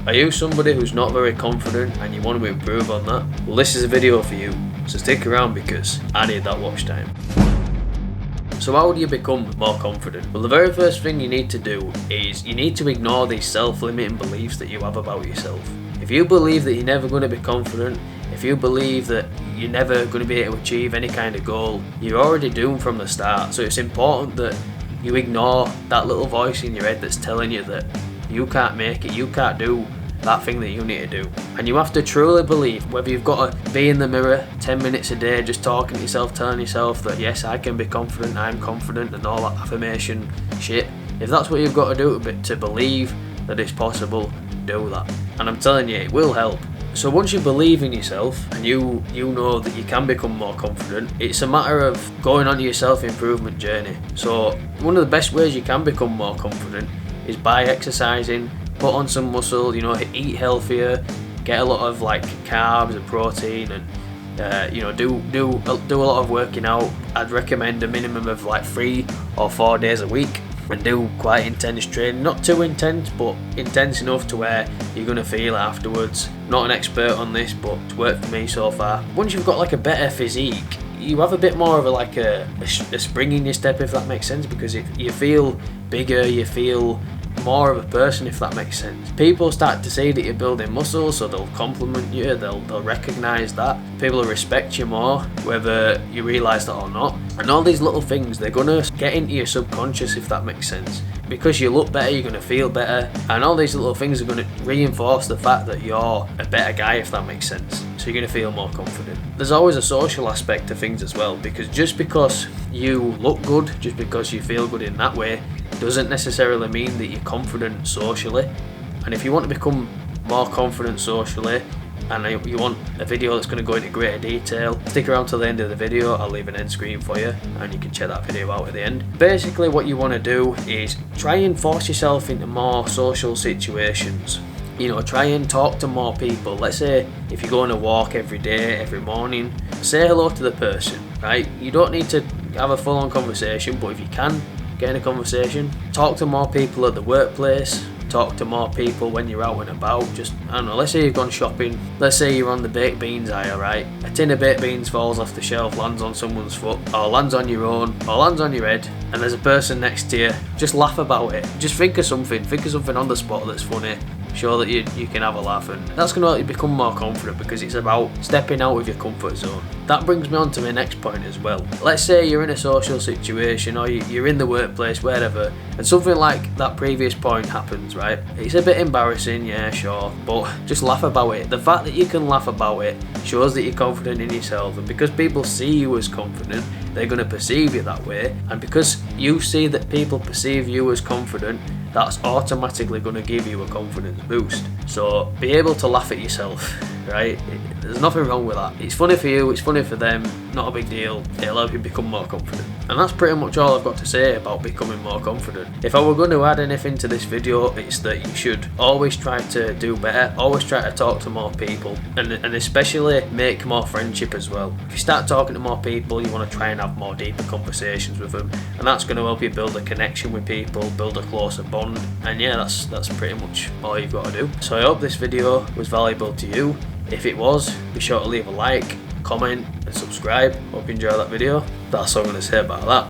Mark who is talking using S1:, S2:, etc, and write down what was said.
S1: Are you somebody who's not very confident and you want to improve on that? Well, this is a video for you, so stick around because I need that watch time. So how do you become more confident? Well, the very first thing you need to do is you need to ignore these self-limiting beliefs that you have about yourself. If you believe that you're never going to be confident, if you believe that you're never going to be able to achieve any kind of goal, you're already doomed from the start. So it's important that you ignore that little voice in your head that's telling you that you can't make it, you can't do that thing that you need to do. And you have to truly believe, whether you've got to be in the mirror 10 minutes a day just talking to yourself, telling yourself that yes, I can be confident, I'm confident, and all that affirmation shit. If that's what you've got to do to believe that it's possible, do that. And I'm telling you, it will help. So once you believe in yourself and you know that you can become more confident, it's a matter of going on your self-improvement journey. So one of the best ways you can become more confident is by exercising, put on some muscle, eat healthier, get a lot of like carbs and protein, and do a lot of working out. I'd recommend a minimum of like 3 or 4 days a week, and do quite intense training. Not too intense, but intense enough to where you're going to feel it afterwards. Not an expert on this, but it's worked for me so far. Once you've got like a better physique, you have a bit more of a spring in your step, if that makes sense, because you feel bigger, you feel more of a person, if that makes sense. People start to see that you're building muscle, so they'll compliment you, they'll recognise that. People will respect you more, whether you realise that or not. And all these little things, they're going to get into your subconscious, if that makes sense. Because you look better, you're going to feel better, and all these little things are going to reinforce the fact that you're a better guy, if that makes sense. So you're going to feel more confident. There's always a social aspect to things as well, because just because you look good, just because you feel good in that way, doesn't necessarily mean that you're confident socially. And if you want to become more confident socially, and you want a video that's going to go into greater detail, stick around till the end of the video. I'll leave an end screen for you and you can check that video out at the end. Basically what you want to do is try and force yourself into more social situations. Try and talk to more people. Let's say if you go on a walk every day, every morning, say hello to the person, right? You don't need to have a full-on conversation, but if you can get in a conversation, talk to more people at the workplace, talk to more people when you're out and about. Just, I don't know, let's say you've gone shopping, let's say you're on the baked beans aisle, right? A tin of baked beans falls off the shelf, lands on someone's foot, or lands on your own, or lands on your head, and there's a person next to you. Just laugh about it. Just think of something on the spot that's funny. Show that you can have a laugh, and that's going to help you become more confident, because it's about stepping out of your comfort zone. That brings me on to my next point as well. Let's say you're in a social situation, or you're in the workplace, wherever, and something like that previous point happens, right? It's a bit embarrassing, yeah, sure, but just laugh about it. The fact that you can laugh about it shows that you're confident in yourself, and because people see you as confident, they're going to perceive you that way, and because you see that people perceive you as confident, that's automatically going to give you a confidence boost. So be able to laugh at yourself, right? There's nothing wrong with that. It's funny for you, it's funny for them, not a big deal. It'll help you become more confident. And that's pretty much all I've got to say about becoming more confident. If I were going to add anything to this video, it's that you should always try to do better, always try to talk to more people, and especially make more friendship as well. If you start talking to more people, you want to try and have more deeper conversations with them, and that's going to help you build a connection with people, build a closer bond. And yeah, that's pretty much all you've got to do. So I hope this video was valuable to you. If it was, be sure to leave a like, comment and subscribe. Hope you enjoyed that video. That's all I'm going to say about that.